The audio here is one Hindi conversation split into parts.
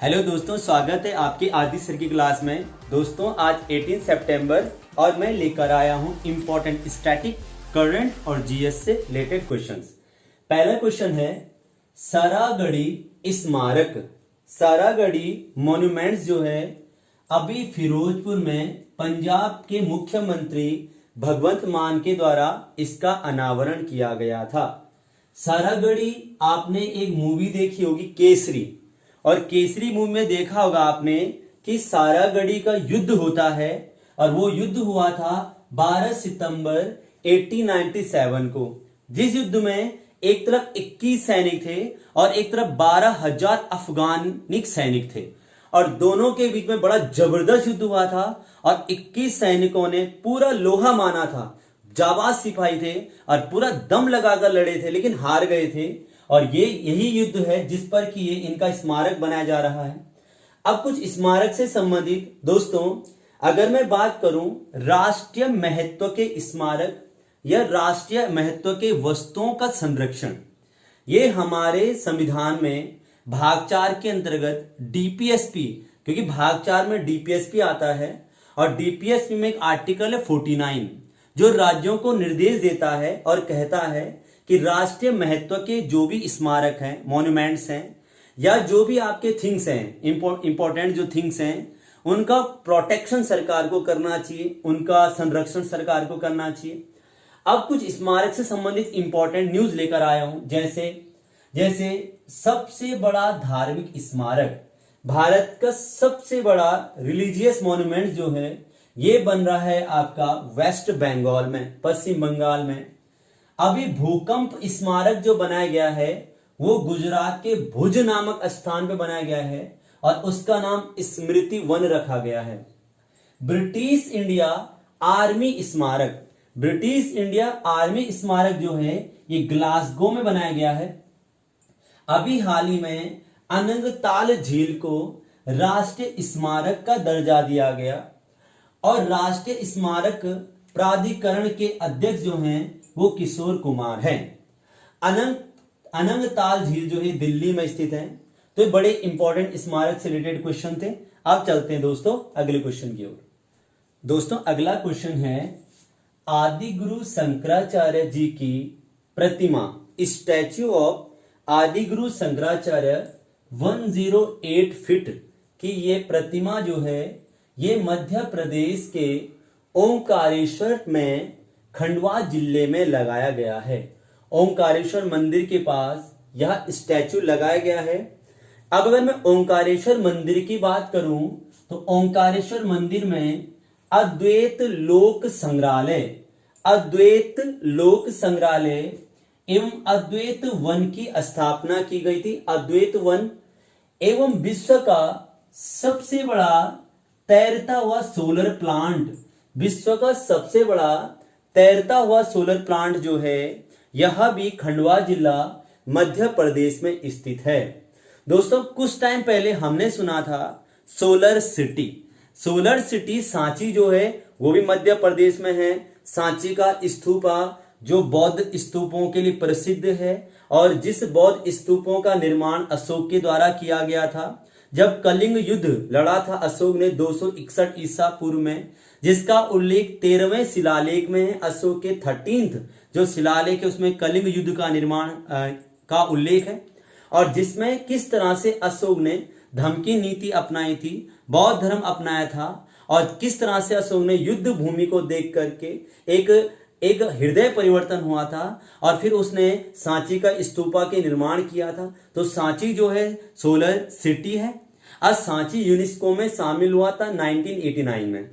हेलो दोस्तों, स्वागत है आपके आदि सर की क्लास में। दोस्तों आज 18 सितंबर और मैं लेकर आया हूं इंपॉर्टेंट स्टैटिक, करंट और जीएस से रिलेटेड क्वेश्चंस। पहला क्वेश्चन है सारागढ़ी स्मारक। सारागढ़ी मॉन्यूमेंट्स जो है अभी फिरोजपुर में पंजाब के मुख्यमंत्री भगवंत मान के द्वारा इसका अनावरण किया गया था। सारागढ़ी आपने एक मूवी देखी होगी केसरी, और केसरी मूवी में देखा होगा आपने कि सारागढ़ी का युद्ध होता है और वो युद्ध हुआ था 12 सितंबर 1897 को, जिस युद्ध में एक तरफ 21 सैनिक थे और एक तरफ 12,000 अफगानिक सैनिक थे और दोनों के बीच में बड़ा जबरदस्त युद्ध हुआ था और 21 सैनिकों ने पूरा लोहा माना था, जाबाज सिपाही थे और पूरा दम लगाकर लड़े थे, लेकिन हार गए थे। और यही युद्ध है जिस पर कि ये इनका स्मारक बनाया जा रहा है। अब कुछ स्मारक से संबंधित दोस्तों, अगर मैं बात करूं राष्ट्रीय महत्व के स्मारक या राष्ट्रीय महत्व के वस्तुओं का संरक्षण, ये हमारे संविधान में भाग 4 के अंतर्गत डीपीएसपी, क्योंकि भाग 4 में डीपीएसपी आता है और डीपीएसपी में एक आर्टिकल है 49 जो राज्यों को निर्देश देता है और कहता है कि राष्ट्रीय महत्व के जो भी स्मारक हैं, मॉन्यूमेंट्स हैं या जो भी आपके थिंग्स हैं, इंपॉर्टेंट जो थिंग्स हैं, उनका प्रोटेक्शन सरकार को करना चाहिए, उनका संरक्षण सरकार को करना चाहिए। अब कुछ स्मारक से संबंधित इंपॉर्टेंट न्यूज लेकर आया हूं, जैसे सबसे बड़ा धार्मिक स्मारक, भारत का सबसे बड़ा रिलीजियस मॉन्यूमेंट जो है ये बन रहा है आपका वेस्ट बंगाल में, पश्चिम बंगाल में। अभी भूकंप स्मारक जो बनाया गया है वो गुजरात के भुज नामक स्थान पे बनाया गया है और उसका नाम स्मृति वन रखा गया है। ब्रिटिश इंडिया आर्मी स्मारक, ब्रिटिश इंडिया आर्मी स्मारक जो है ये ग्लासगो में बनाया गया है। अभी हाल ही में अनंगताल झील को राष्ट्रीय स्मारक का दर्जा दिया गया और राष्ट्रीय स्मारक प्राधिकरण के अध्यक्ष जो हैं वो किशोर कुमार हैं। अनंगताल झील जो है दिल्ली में स्थित है। तो ये बड़े इंपॉर्टेंट स्मारक से रिलेटेड क्वेश्चन थे। अब चलते हैं दोस्तों अगले क्वेश्चन की ओर। दोस्तों अगला क्वेश्चन है आदि गुरु शंकराचार्य जी की प्रतिमा, स्टैच्यू ऑफ आदि गुरु शंकराचार्य 108 फीट की ये प्रतिमा जो है ये मध्य प्रदेश के ओंकारेश्वर में खंडवा जिले में लगाया गया है। ओंकारेश्वर मंदिर के पास यह स्टैचू लगाया गया है। अब अगर मैं ओंकारेश्वर मंदिर की बात करूं तो ओंकारेश्वर मंदिर में अद्वैत लोक संग्रहालय, अद्वैत लोक संग्रहालय एवं अद्वैत वन की स्थापना की गई थी। अद्वैत वन एवं विश्व का सबसे बड़ा तैरता हुआ सोलर प्लांट, विश्व का सबसे बड़ा तैरता हुआ सोलर प्लांट जो है यह भी खंडवा जिला मध्य प्रदेश में स्थित है। दोस्तों कुछ टाइम पहले हमने सुना था solar city, solar city Sanchi जो है वो भी मध्य प्रदेश में है। सांची का स्तूपा जो बौद्ध स्तूपों के लिए प्रसिद्ध है और जिस बौद्ध स्तूपों का निर्माण अशोक के द्वारा किया गया था। जब कलिंग युद्ध लड़ा था अशोक ने 261 ईसा पूर्व में, जिसका उल्लेख 13वें शिलालेख में है। अशोक के 13th जो शिलालेख है उसमें कलिंग युद्ध का निर्माण का उल्लेख है और जिसमें किस तरह से अशोक ने धर्म की नीति अपनाई थी, बौद्ध धर्म अपनाया था और किस तरह से अशोक ने युद्ध भूमि को देख करके एक हृदय परिवर्तन हुआ था और फिर उसने सांची का स्तूपा के निर्माण किया था। तो सांची जो है सोलर सिटी है। आज सांची यूनेस्को में शामिल हुआ था 1989 में।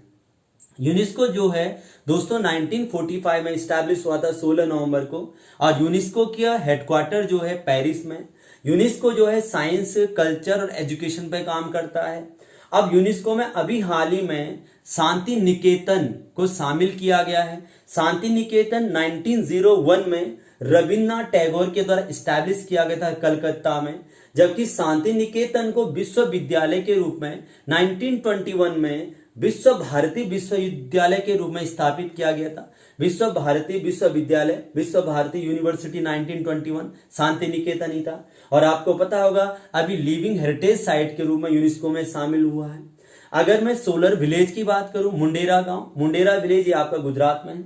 यूनेस्को जो है दोस्तों 1945 में स्टैब्लिश हुआ था 16 नवंबर को और यूनेस्को का हेडक्वार्टर जो है पेरिस में। यूनेस्को जो है साइंस, कल्चर और एजुकेशन पे काम करता है। अब यूनेस्को में अभी हाल ही में शांति निकेतन को शामिल किया गया है। शांति निकेतन 1901 में रविन्द्रनाथ टैगोर के द्वारा स्टैब्लिश किया गया था कलकत्ता में, जबकि शांति निकेतन को विश्वविद्यालय के रूप में 1921 में विश्व भारती विश्वविद्यालय के रूप में स्थापित किया गया था? विश्व भारती विश्वविद्यालय, विश्व भारती यूनिवर्सिटी 1921 शांति निकेतन ही था। और आपको पता होगा अभी लिविंग हेरिटेज साइट के रूप में यूनेस्को में शामिल हुआ है। अगर मैं सोलर विलेज की बात करूं, मुंडेरा गांव, मुंडेरा विलेज ये आपका गुजरात में है।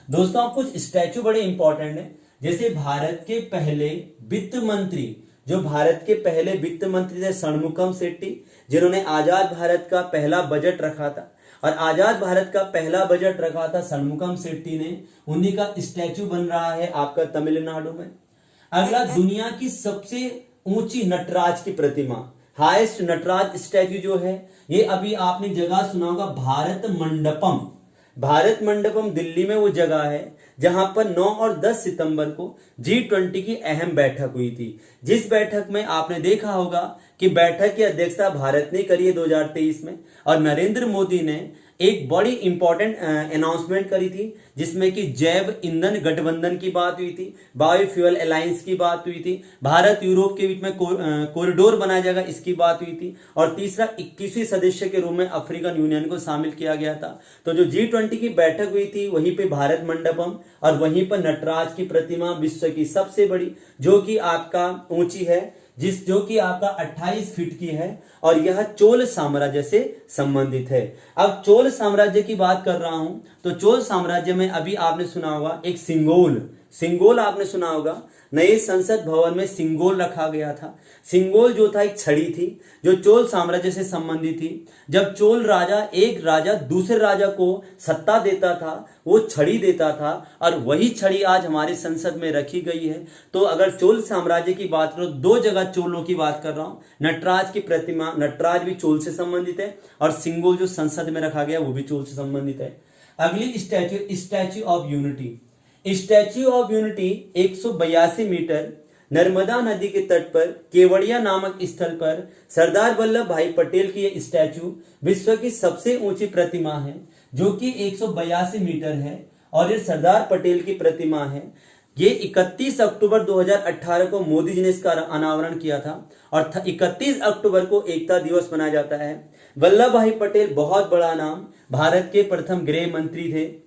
दोस्तों आप कुछ स्टैचू बड़े इंपॉर्टेंट है, जैसे भारत के पहले वित्त मंत्री, जो भारत के पहले वित्त मंत्री थे षणमुखम शेट्टी, जिन्होंने आजाद भारत का पहला बजट रखा था, और आजाद भारत का पहला बजट रखा था षणमुखम शेट्टी ने, उन्हीं का स्टैचू बन रहा है आपका तमिलनाडु में। अगला, दुनिया की सबसे ऊंची नटराज की प्रतिमा, हाईएस्ट नटराज स्टैचू जो है, ये अभी आपने जगह सुना होगा भारत मंडपम। भारत मंडपम दिल्ली में वो जगह है जहां पर 9 और 10 सितंबर को G20 की अहम बैठक हुई थी, जिस बैठक में आपने देखा होगा कि बैठक की अध्यक्षता भारत ने करी है 2023 में, और नरेंद्र मोदी ने एक बड़ी इंपॉर्टेंट अनाउंसमेंट करी थी, जिसमें कि जैव ईंधन गठबंधन की बात हुई थी, बायोफ्यूल अलायंस की बात हुई थी, भारत यूरोप के बीच में कॉरिडोर बनाया जाएगा इसकी बात हुई थी, और तीसरा 21वें सदस्य के रूप में अफ्रीकन यूनियन को शामिल किया गया था। तो जो G20 की बैठक हुई थी वहीं पे भारत मंडपम और वहीं पर नटराज की प्रतिमा विश्व की सबसे बड़ी, जो कि आपका ऊंची है, जो कि आपका 28 फीट की है, और यह चोल साम्राज्य से संबंधित है। अब चोल साम्राज्य की बात कर रहा हूं, तो चोल साम्राज्य में अभी आपने सुना होगा एक सिंगोल आपने सुना होगा, नए संसद भवन में सिंगोल रखा गया था। सिंगोल जो था एक छड़ी थी जो चोल साम्राज्य से संबंधित थी। जब चोल राजा, एक राजा दूसरे राजा को सत्ता देता था, वो छड़ी देता था, और वही छड़ी आज हमारे संसद में रखी गई है। तो अगर चोल साम्राज्य की बात करो, दो जगह चोलों की बात कर रहा हूं। नटराज की प्रतिमा, नटराज भी चोल से संबंधित है, और सिंगोल जो संसद में रखा गया वो भी चोल से संबंधित है। अगली Statue of Unity. Statue of Unity 182 metre Narmada नदी के तट पर केवड़िया नामक स्थल पर सरदार वल्लभ भाई पटेल की यह स्टैच्यू विश्व की सबसे ऊंची प्रतिमा है, जो कि 182 मीटर है, और ये सरदार पटेल की प्रतिमा है। ये 31 अक्टूबर 2018 को मोदी जी ने इसका अनावरण किया था, और 31 अक्टूबर को एकता दिवस मनाया जाता है। वल्लभ भाई पटेल बहुत बड़ा नाम, भारत के प्रथम गृह मंत्री थे,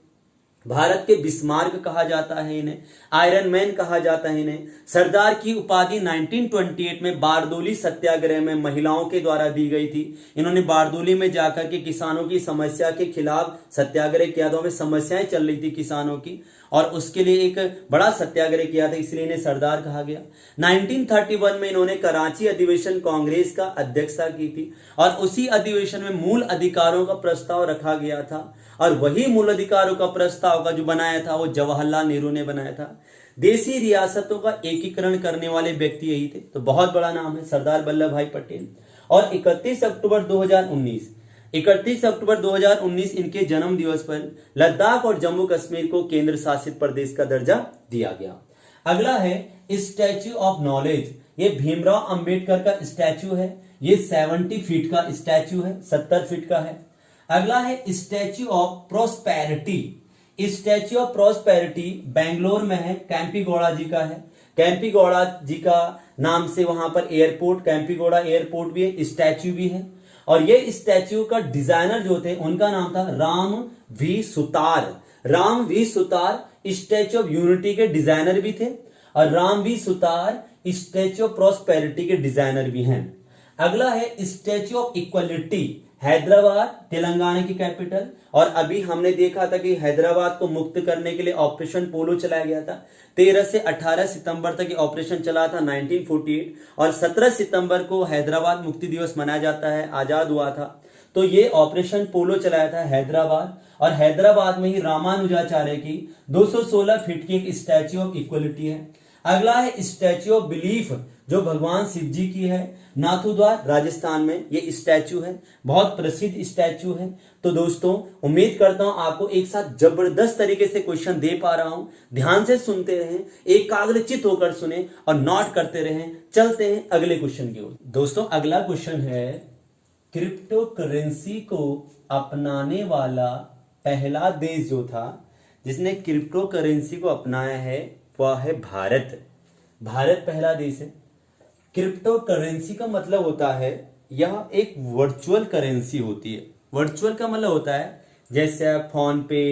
भारत के बिस्मार्क कहा जाता है इन्हें, आयरन मैन कहा जाता है इन्हें। सरदार की उपाधि 1928 में बारदोली सत्याग्रह में महिलाओं के द्वारा दी गई थी। इन्होंने बारदोली में जाकर के किसानों की समस्या के खिलाफ सत्याग्रह किया था। समस्याएं चल रही थी किसानों की, और उसके लिए एक बड़ा सत्याग्रह किया था, इसलिए इन्हें सरदार कहा गया। 1931 में इन्होंने कराची अधिवेशन कांग्रेस का अध्यक्षता की थी, और उसी अधिवेशन में मूल अधिकारों का प्रस्ताव रखा गया था, और वही मूल अधिकारों का प्रस्ताव का जो बनाया था वो जवाहरलाल नेहरू ने बनाया था। देशी रियासतों का एकीकरण करने वाले व्यक्ति यही थे, तो बहुत बड़ा नाम है सरदार वल्लभ भाई पटेल। और 31 अक्टूबर 2019 इनके जन्म दिवस पर लद्दाख और जम्मू कश्मीर को केंद्र शासित प्रदेश का दर्जा दिया गया। अगला है स्टैच्यू ऑफ नॉलेज। ये भीमराव अंबेडकर का स्टैच्यू है, ये 70 फीट का स्टैच्यू है, 70 फीट का है। अगला है Statue of prosperity. Statue of prosperity Bangalore में है, कैंपीगौड़ा जी का है। कैंपीगौड़ा जी का नाम से वहां पर एयरपोर्ट, कैंपीगौड़ा एयरपोर्ट भी है, स्टैच्यू भी है। और ये स्टैच्यू का डिजाइनर जो थे उनका नाम था Ram V Sutar. Ram V Sutar Statue of Unity के डिजाइनर भी थे, और Ram V Sutar Statue of Prosperity के डिजाइनर भी हैं। अगला है Statue of Equality, Hyderabad Telangana की कैपिटल। और अभी हमने देखा था कि हैदराबाद को मुक्त करने के लिए ऑपरेशन पोलो चलाया गया था। 13 से 18 सितंबर तक ये ऑपरेशन चला था 1948, और 17 सितंबर को हैदराबाद मुक्ति दिवस मनाया जाता है, आजाद हुआ था। तो ये ऑपरेशन पोलो चलाया था हैदराबाद, और हैदराबाद में ही रामानुजाचार्य की 216 फीट की एक स्टैच्यू ऑफ इक्वलिटी है। अगला है स्टैच्यू ऑफ बिलीफ, जो भगवान शिव जी की है, नाथुद्वार राजस्थान में ये स्टैच्यू है, बहुत प्रसिद्ध स्टैच्यू है। तो दोस्तों उम्मीद करता हूं आपको एक साथ जबरदस्त तरीके से क्वेश्चन दे पा रहा हूं। ध्यान से सुनते रहें, एकाग्रचित होकर सुने और नोट करते रहें। चलते हैं अगले क्वेश्चन की ओर। दोस्तों अगला क्वेश्चन है, क्रिप्टो करेंसी को अपनाने वाला पहला देश जो था जिसने क्रिप्टो करेंसी को अपनाया है वह है भारत। भारत पहला देश है। क्रिप्टो करेंसी का मतलब होता है यह एक वर्चुअल करेंसी होती है। वर्चुअल का मतलब होता है जैसे आप फोन पे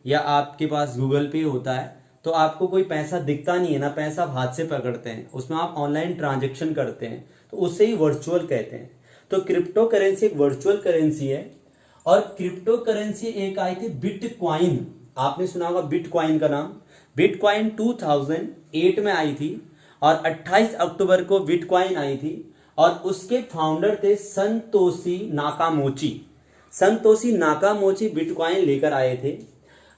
या आपके पास गूगल पे होता है, तो आपको कोई पैसा दिखता नहीं है ना, पैसा आप हाथ से पकड़ते हैं, उसमें आप ऑनलाइन ट्रांजेक्शन करते हैं, तो उससे ही वर्चुअल कहते हैं। तो क्रिप्टो करेंसी एक वर्चुअल करेंसी है। और क्रिप्टो करेंसी एक आई थी बिटकॉइन, आपने सुना होगा बिटकॉइन का नाम। बिटकॉइन 2008 में आई थी और 28 अक्टूबर को बिटकॉइन आई थी और उसके फाउंडर थे संतोशी नाकामोची। संतोशी नाकामोची बिटकॉइन लेकर आए थे।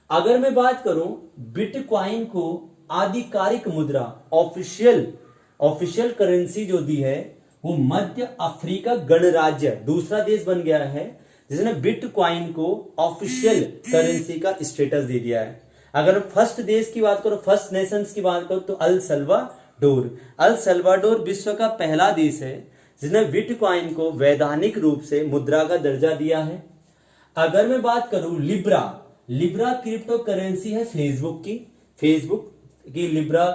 अगर मैं बात करूं बिटकॉइन को आधिकारिक मुद्रा ऑफिशियल करेंसी जो दी है वो मध्य अफ्रीका गणराज्य दूसरा देश बन गया है जिसने बिटकॉइन को ऑफिशियल करेंसी का स्टेटस दे दिया है। अगर फर्स्ट देश की बात करो, फर्स्ट नेशंस की बात करो, तो अल सल्वाडोर विश्व का पहला देश है जिसने बिटकॉइन को वैधानिक रूप से मुद्रा का दर्जा दिया है। अगर मैं बात करूं लिब्रा क्रिप्टो करेंसी है फेसबुक की लिब्रा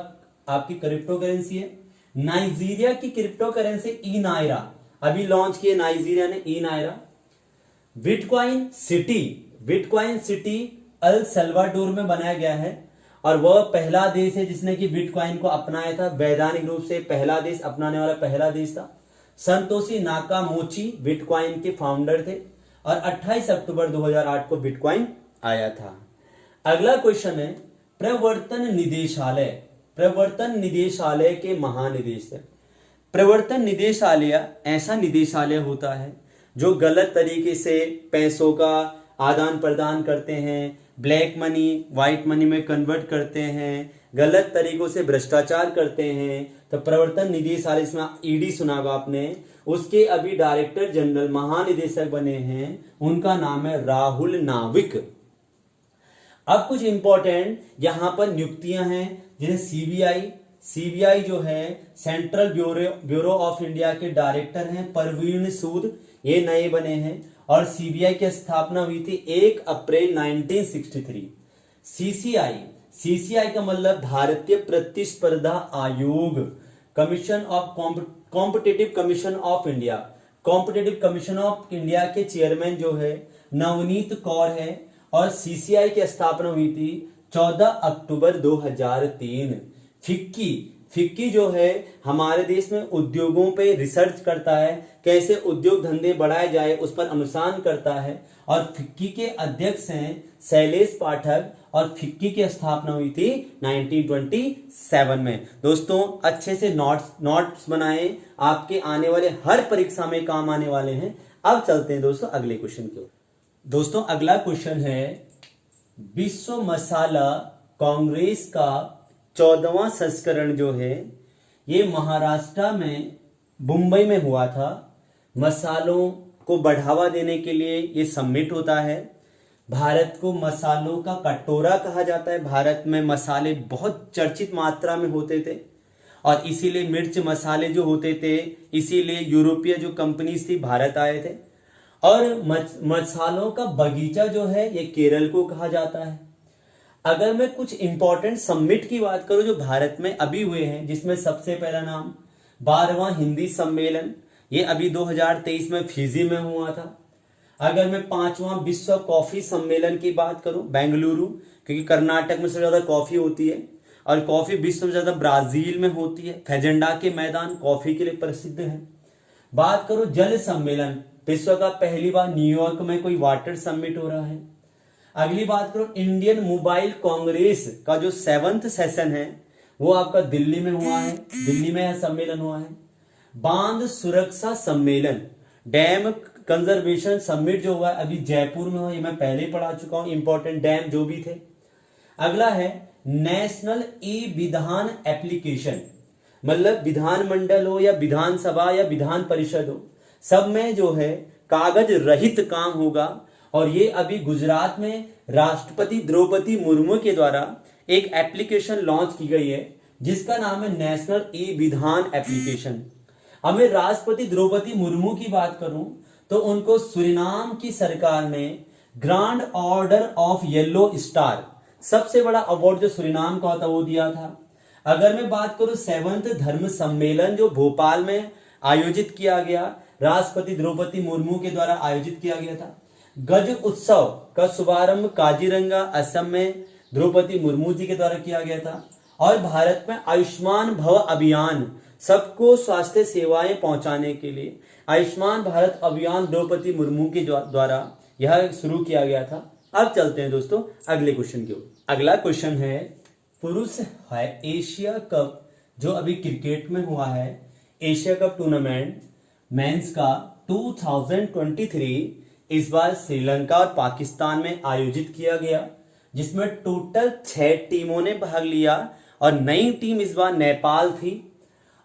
आपकी क्रिप्टो करेंसी है। नाइजीरिया की क्रिप्टो करेंसी ई नायरा, अभी लॉन्च किए नाइजीरिया ने e Naira. Bitcoin City El Salvador में बनाया गया है और वह पहला देश है जिसने कि बिटकॉइन को अपनाया था, वैधानिक रूप से पहला देश अपनाने वाला पहला देश था। संतोशी नाकामोची बिटकॉइन के फाउंडर थे और 28 अक्टूबर 2008 को बिटकॉइन आया था। अगला क्वेश्चन है प्रवर्तन निदेशालय के महानिदेशक। प्रवर्तन निदेशालय ऐसा निदेशालय होता है जो गलत तरीके से पैसों का आदान प्रदान करते हैं, ब्लैक मनी व्हाइट मनी में कन्वर्ट करते हैं, गलत तरीकों से भ्रष्टाचार करते हैं। तो प्रवर्तन निदेशालय, इसमें ईडी सुना होगा आपने, उसके अभी डायरेक्टर जनरल महानिदेशक बने हैं, उनका नाम है राहुल नाविक। अब कुछ इंपॉर्टेंट यहां पर नियुक्तियां हैं, जैसे सीबीआई जो है सेंट्रल ब्यूरो ऑफ इंडिया के डायरेक्टर हैं परवीन सूद, ये नए बने हैं। और सीबीआई की स्थापना हुई थी 1 अप्रैल 1963। सीसीआई का मतलब भारतीय प्रतिस्पर्धा आयोग, commission of competitive commission of India के चेयरमैन जो है नवनीत कौर है। और सीसीआई की स्थापना हुई थी 14 अक्टूबर 2003। फिक्की जो है हमारे देश में उद्योगों पे रिसर्च करता है, कैसे उद्योग धंधे बढ़ाए जाए उस पर अनुसंधान करता है। और फिक्की के अध्यक्ष हैं शैलेश पाठक और फिक्की की स्थापना हुई थी 1927 में। दोस्तों अच्छे से नोट्स बनाएं, आपके आने वाले हर परीक्षा में काम आने वाले हैं। अब चलते हैं दोस्तों अगले क्वेश्चन की ओर। दोस्तों अगला क्वेश्चन है विश्व मसाला कांग्रेस का 14वां संस्करण जो है ये महाराष्ट्र में मुंबई में हुआ था। मसालों को बढ़ावा देने के लिए ये समिट होता है। भारत को मसालों का कटोरा कहा जाता है। भारत में मसाले बहुत चर्चित मात्रा में होते थे और इसीलिए मिर्च मसाले जो होते थे, इसीलिए यूरोपीय जो कंपनीज थी भारत आए थे। और मसालों का बगीचा जो है ये केरल को कहा जाता है। अगर मैं कुछ इंपॉर्टेंट समिट की बात करूं जो भारत में अभी हुए हैं, जिसमें सबसे पहला नाम 12वां हिंदी सम्मेलन, ये अभी 2023 में फिजी में हुआ था। अगर मैं 5वां विश्व कॉफी सम्मेलन की बात करूं बेंगलुरु, क्योंकि कर्नाटक में सबसे ज्यादा कॉफी होती है और कॉफी विश्व में ज्यादा ब्राजील में होती है। फेजेंडा के मैदान कॉफी के लिए प्रसिद्ध है। बात करो जल सम्मेलन, विश्व का पहली बार न्यूयॉर्क में कोई वाटर समिट हो रहा है। अगली बात करो इंडियन मोबाइल कांग्रेस का जो 7वां सेशन है वो आपका दिल्ली में हुआ है, दिल्ली में सम्मेलन हुआ है। बांध सुरक्षा सम्मेलन, डैम कंजर्वेशन समिट जो हुआ अभी जयपुर में हुआ, ये मैं पहले ही पढ़ा चुका हूं, इंपॉर्टेंट डैम जो भी थे। अगला है नेशनल ई विधान एप्लीकेशन, मतलब विधानमंडल हो या विधानसभा या विधान परिषद हो, सब में जो है कागज रहित काम होगा। और ये अभी गुजरात में राष्ट्रपति द्रौपदी मुर्मू के द्वारा एक एप्लीकेशन लॉन्च की गई है जिसका नाम है नेशनल ई विधान एप्लीकेशन। अब मैं राष्ट्रपति द्रौपदी मुर्मू की बात करूं तो उनको सुरिनाम की सरकार ने grand order of yellow star, सबसे बड़ा अवार्ड जो सुरिनाम का होता वो दिया था। अगर मैं बात करूं 7वां धर्म सम्मेलन जो भोपाल में आयोजित किया गया, राष्ट्रपति द्रौपदी मुर्मू के द्वारा आयोजित किया गया था। गज उत्सव का शुभारंभ काजीरंगा असम में द्रौपदी मुर्मू जी के द्वारा किया गया था। और भारत में आयुष्मान भव अभियान, सबको स्वास्थ्य सेवाएं पहुंचाने के लिए आयुष्मान भारत अभियान द्रौपदी मुर्मू के द्वारा यह शुरू किया गया था। अब चलते हैं दोस्तों अगले क्वेश्चन की ओर। अगला क्वेश्चन है, पुरुष है एशिया कप जो अभी क्रिकेट में हुआ है, एशिया कप टूर्नामेंट मेंस का 2023 इस बार श्रीलंका और पाकिस्तान में आयोजित किया गया, जिसमें टोटल 6 टीमों ने भाग लिया और नई टीम इस बार नेपाल थी।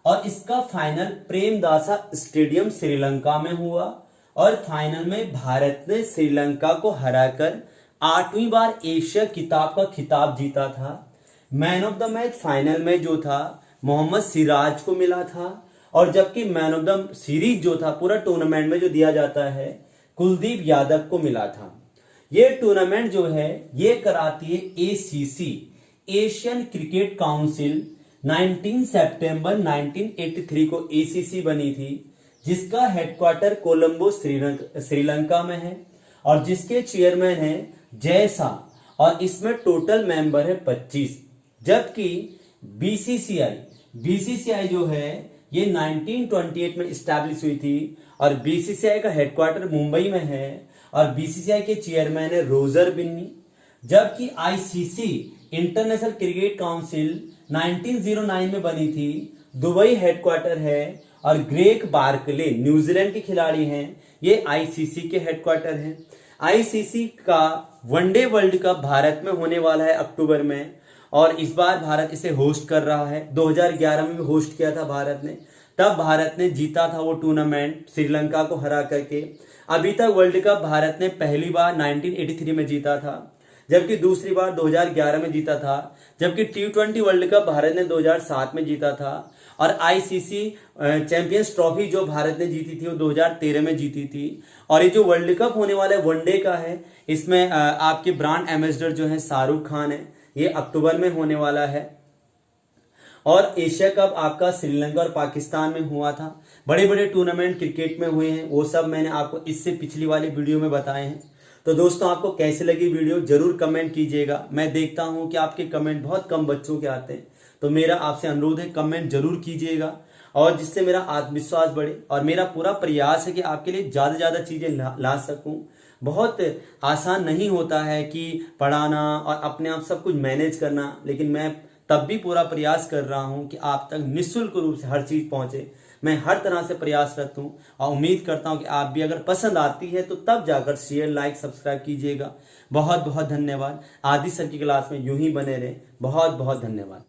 और इसका फाइनल प्रेमदासा स्टेडियम श्रीलंका में हुआ और फाइनल में भारत ने श्रीलंका को हराकर 8वीं बार एशिया किताब का खिताब जीता था। Man of the match final में जो था मोहम्मद सिराज को मिला था, और जबकि मैन ऑफ द सीरीज जो था पूरा टूर्नामेंट में जो दिया जाता है कुलदीप यादव को मिला था। ये टूर्नामेंट जो है ये कराती है एसीसी, एशियन क्रिकेट काउंसिल। 19 सितंबर 1983 को एसीसी बनी थी, जिसका हेडक्वार्टर कोलंबो श्रीलंका में है और जिसके चेयरमैन है जयसा, और इसमें टोटल मेंबर है 25। जबकि बीसीसीआई जो है ये 1928 में स्टैब्लिश हुई थी और बीसीसीआई का हेडक्वार्टर मुंबई में है और बीसीसीआई के चेयरमैन है रोजर बिन्नी। जबकि आईसीसी, इंटरनेशनल क्रिकेट काउंसिल 1909 में बनी थी, दुबई हेडक्वार्टर है और ग्रेग बार्कले न्यूजीलैंड के खिलाड़ी हैं, ये आईसीसी के हेडक्वार्टर हैं। आईसीसी का वनडे वर्ल्ड कप भारत में होने वाला है अक्टूबर में, और इस बार भारत इसे होस्ट कर रहा है। 2011 में भी होस्ट किया था भारत ने, तब भारत ने जीता था वो टूर्नामेंट श्रीलंका को हरा करके। अभी तक वर्ल्ड कप भारत ने पहली बार 1983 में जीता था, जबकि दूसरी बार 2011 में जीता था, जबकि T20 वर्ल्ड कप भारत ने 2007 में जीता था, और आईसीसी चैंपियंस ट्रॉफी जो भारत ने जीती थी वो 2013 में जीती थी। और ये जो वर्ल्ड कप होने वाला है वनडे का है, इसमें आपके ब्रांड एम्बेसडर जो है शाहरुख खान है, ये अक्टूबर में होने वाला है। और एशिया कप आपका श्रीलंका और पाकिस्तान में हुआ था। बड़े बड़े टूर्नामेंट क्रिकेट में हुए हैं, वो सब मैंने आपको इससे पिछली वाली वीडियो में बताए हैं। तो दोस्तों आपको कैसे लगी वीडियो जरूर कमेंट कीजिएगा। मैं देखता हूं कि आपके कमेंट बहुत कम बच्चों के आते हैं, तो मेरा आपसे अनुरोध है कमेंट जरूर कीजिएगा, और जिससे मेरा आत्मविश्वास बढ़े। और मेरा पूरा प्रयास है कि आपके लिए ज्यादा से ज्यादा चीजें ला सकूं। बहुत आसान नहीं होता है कि पढ़ाना और अपने आप सब कुछ मैनेज करना, लेकिन मैं तब भी पूरा प्रयास कर रहा हूं कि आप तक निःशुल्क रूप से हर चीज पहुंचे। मैं हर तरह से प्रयासरत हूं और उम्मीद करता हूं कि आप भी अगर पसंद आती है तो तब जाकर शेयर, लाइक, सब्सक्राइब कीजिएगा। बहुत बहुत धन्यवाद। आदि सर की क्लास में यूं ही बने रहे। बहुत बहुत धन्यवाद।